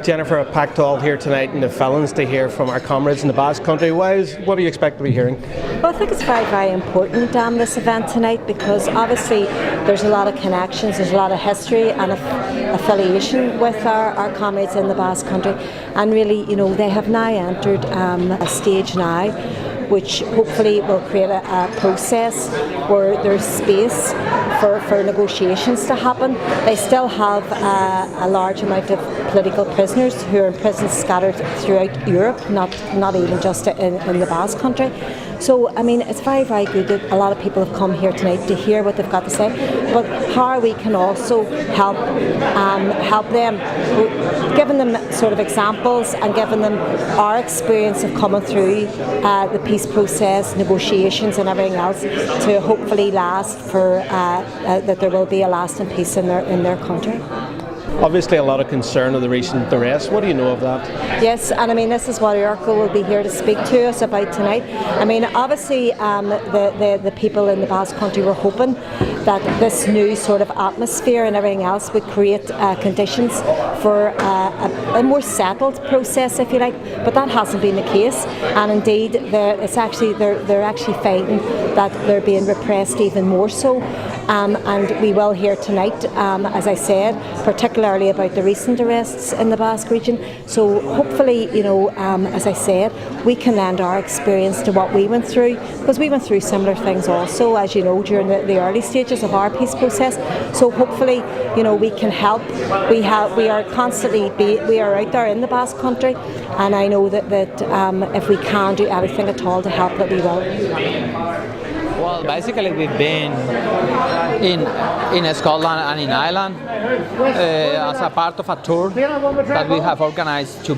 Jennifer, a packed hall here tonight in the Felons to hear from our comrades in the Basque country. What do you expect to be hearing? Well, I think it's very, very important, this event tonight, because obviously there's a lot of connections, there's a lot of history and affiliation with our comrades in the Basque country, and really, they have now entered a stage now which hopefully will create a process where there's space for negotiations to happen. They still have a large amount of political prisoners who are in prisons scattered throughout Europe, not even just in the Basque country. So, it's very, very good that a lot of people have come here tonight to hear what they've got to say, but how we can also help them, giving them sort of examples and giving them our experience of coming through the peace process, negotiations and everything else, to hopefully last for that there will be a lasting peace in their country. Obviously a lot of concern of the recent arrest. What do you know of that? Yes, and this is what Urko will be here to speak to us about tonight. Obviously the people in the Basque country were hoping that this new sort of atmosphere and everything else would create conditions for a more settled process, if you like, but that hasn't been the case, and indeed they're actually finding that they're being repressed even more so. And we will hear tonight, as I said, particularly about the recent arrests in the Basque region. So hopefully, as I said, we can lend our experience to what we went through, because we went through similar things also, as you know, during the early stages of our peace process. So hopefully, we can help. We are out there in the Basque country, and I know that if we can do anything at all to help, that we will. Well, basically we've been in Scotland and in Ireland as a part of a tour that we have organized to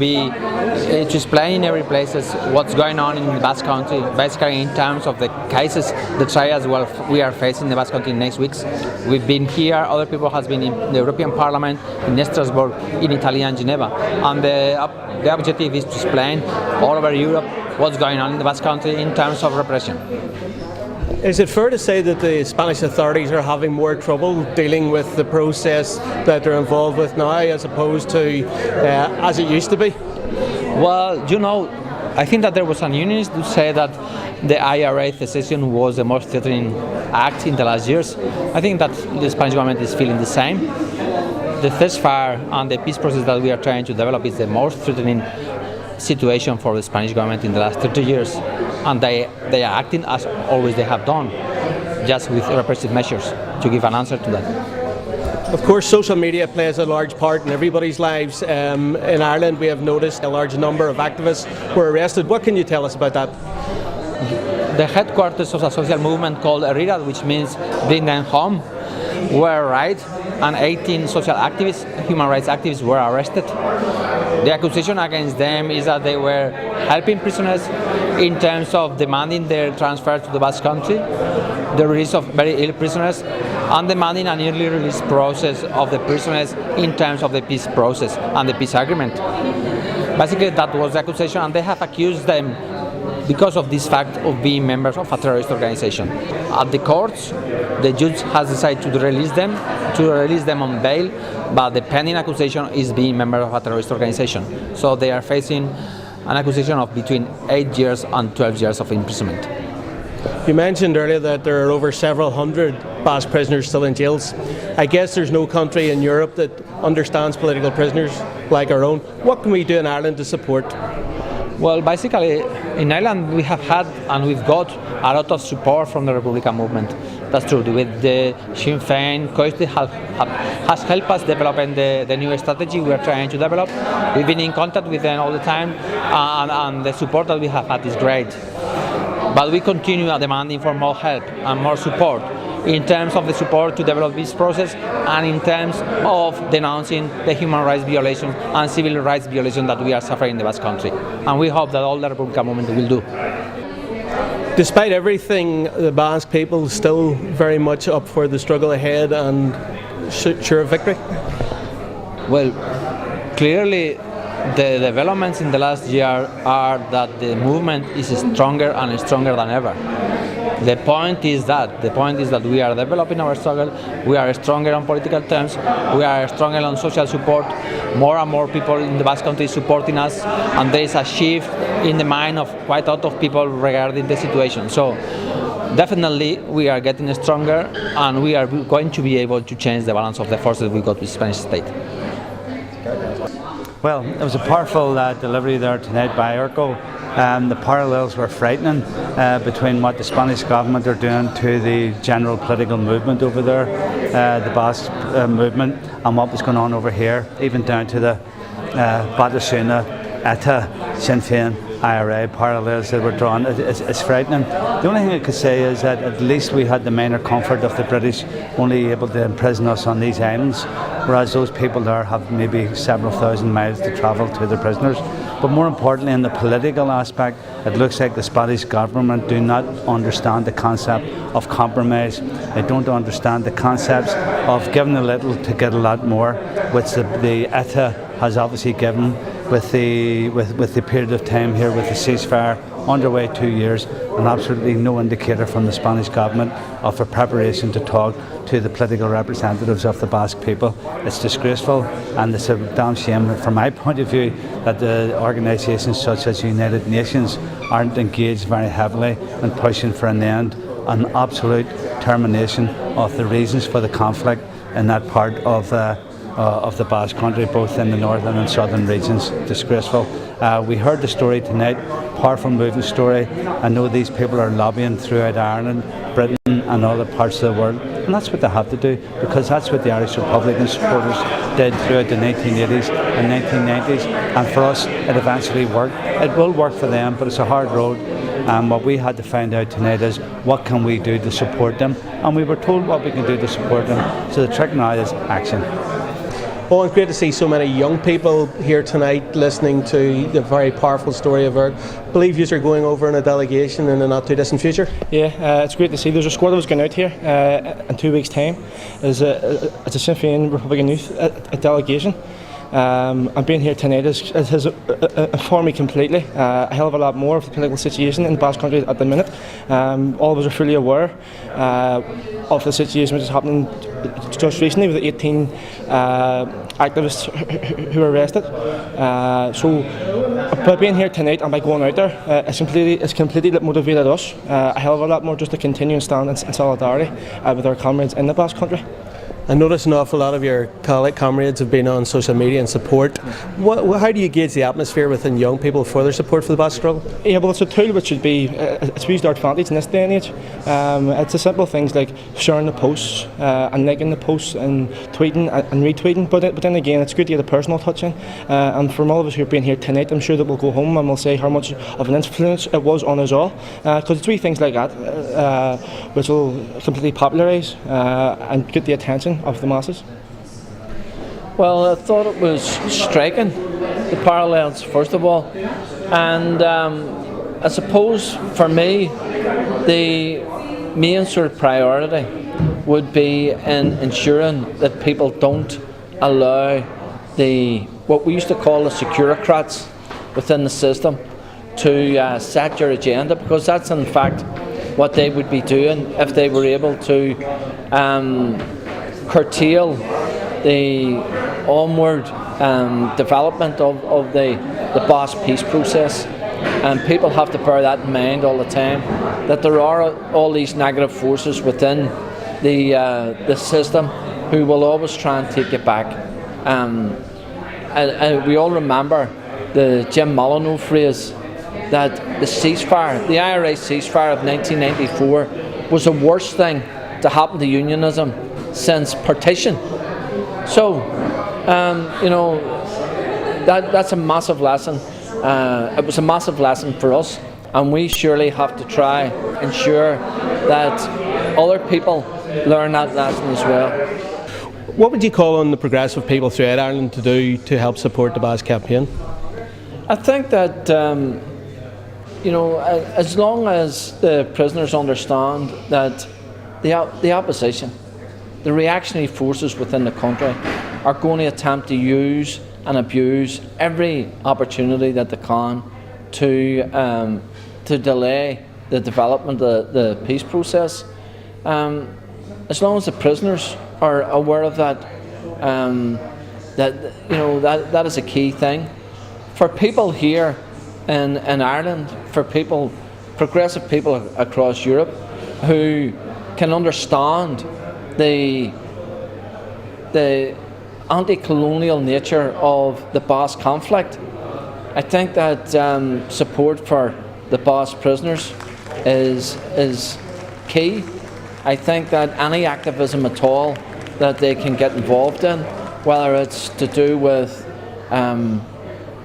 explain in every place what's going on in the Basque country, basically in terms of the cases, the trials we are facing in the Basque country next weeks. We've been here, other people have been in the European Parliament, in Strasbourg, in Italy and Geneva, and the objective is to explain all over Europe what's going on in the Basque country in terms of repression. Is it fair to say that the Spanish authorities are having more trouble dealing with the process that they're involved with now as opposed to as it used to be? Well, I think that there was an unionist who said that the IRA secession was the most threatening act in the last years. I think that the Spanish government is feeling the same. The ceasefire and the peace process that we are trying to develop is the most threatening situation for the Spanish government in the last 30 years. And they are acting as always they have done, just with repressive measures to give an answer to that. Of course, social media plays a large part in everybody's lives. In Ireland, we have noticed a large number of activists were arrested. What can you tell us about that? The headquarters of a social movement called Herrira, which means bring them home, were raided, and 18 social activists, human rights activists, were arrested. The accusation against them is that they were helping prisoners in terms of demanding their transfer to the Basque country, the release of very ill prisoners, and demanding an early release process of the prisoners in terms of the peace process and the peace agreement. Basically, that was the accusation, and they have accused them because of this fact of being members of a terrorist organization. At the courts, the judge has decided to release them on bail, but the pending accusation is being member of a terrorist organization. So they are facing an accusation of between 8 years and 12 years of imprisonment. You mentioned earlier that there are over several hundred Basque prisoners still in jails. I guess there's no country in Europe that understands political prisoners like our own. What can we do in Ireland to support? Well, basically, in Ireland we have had and we've got a lot of support from the Republican movement. That's true. With the Sinn Féin, has helped us developing the new strategy we are trying to develop. We've been in contact with them all the time, and the support that we have had is great. But we continue demanding for more help and more support in terms of the support to develop this process and in terms of denouncing the human rights violations and civil rights violations that we are suffering in the Basque country. And we hope that all the Republican movement will do. Despite everything, the Basque people are still very much up for the struggle ahead and sure of victory? Well, clearly the developments in the last year are that the movement is stronger and stronger than ever. The point is that we are developing our struggle. We are stronger on political terms. We are stronger on social support. More and more people in the Basque Country supporting us, and there is a shift in the mind of quite a lot of people regarding the situation. So definitely we are getting stronger, and we are going to be able to change the balance of the forces we got with the Spanish state. Well, it was a powerful delivery there tonight by Urko. The parallels were frightening between what the Spanish government are doing to the general political movement over there, the Basque movement, and what was going on over here, even down to the Batasuna, ETA, Sinn Féin, IRA parallels that were drawn. It's frightening. The only thing I could say is that at least we had the minor comfort of the British only able to imprison us on these islands, whereas those people there have maybe several thousand miles to travel to their prisoners. But more importantly, in the political aspect, it looks like the Spanish government do not understand the concept of compromise. They don't understand the concepts of giving a little to get a lot more, which the ETA has obviously given with the period of time here with the ceasefire underway 2 years, and absolutely no indicator from the Spanish government of a preparation to talk to the political representatives of the Basque people. It's disgraceful, and it's a damn shame from my point of view that the organisations such as the United Nations aren't engaged very heavily in pushing for an end, an absolute termination of the reasons for the conflict in that part of the Basque Country, both in the northern and southern regions. Disgraceful. We heard the story tonight, powerful moving story. I know these people are lobbying throughout Ireland, Britain and other parts of the world, and that's what they have to do, because that's what the Irish Republican supporters did throughout the 1980s and 1990s, and for us it eventually worked. It will work for them, but it's a hard road. And what we had to find out tonight is what can we do to support them, and we were told what we can do to support them. So the trick now is action. Oh, it's great to see so many young people here tonight listening to the very powerful story of Urko. I believe you are going over in a delegation in the not too distant future. Yeah, it's great to see. There's a squad that was going out here in 2 weeks' time. It's a Sinn Féin Republican Youth a delegation. And being here tonight has informed me completely a hell of a lot more of the political situation in the Basque Country at the minute. All of us are fully aware of the situation which is happening just recently with the 18 activists who were arrested. So by being here tonight and by going out there, it's completely motivated us a hell of a lot more just to continue and stand in solidarity with our comrades in the Basque Country. I noticed an awful lot of your comrades have been on social media and support. How do you gauge the atmosphere within young people for their support for the Basque struggle? Yeah, well, it's a tool which should be it's used to our advantage in this day and age. It's the simple things like sharing the posts and liking the posts and tweeting and retweeting. But then again, it's good to get a personal touch in. And from all of us who have been here tonight, I'm sure that we'll go home and we'll say how much of an influence it was on us all. Because it's wee things like that which will completely popularise and get the attention of the masses. Well, I thought it was striking, the parallels first of all, and I suppose for me the main sort of priority would be in ensuring that people don't allow what we used to call the securocrats within the system to set your agenda, because that's in fact what they would be doing if they were able to curtail the onward development of the Basque peace process. And people have to bear that in mind all the time, that there are all these negative forces within the system who will always try and take it back. And we all remember the Jim Molyneux phrase that the ceasefire, the IRA ceasefire of 1994 was the worst thing to happen to unionism since partition. So, that's a massive lesson. It was a massive lesson for us, and we surely have to try ensure that other people learn that lesson as well. What would you call on the progressive people throughout Ireland to do to help support the Basque campaign? I think that as long as the prisoners understand that the opposition, the reactionary forces within the country are going to attempt to use and abuse every opportunity that they can to delay the development of the peace process. As long as the prisoners are aware of that, that is a key thing. For people here in Ireland, for progressive people across Europe, who can understand the anti-colonial nature of the Basque conflict, I think that support for the Basque prisoners is key. I think that any activism at all that they can get involved in, whether it's to do with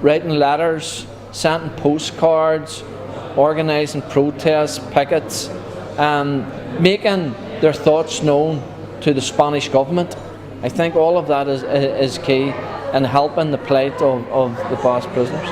writing letters, sending postcards, organising protests, pickets, making their thoughts known to the Spanish government, I think all of that is key in helping the plight of the Basque prisoners.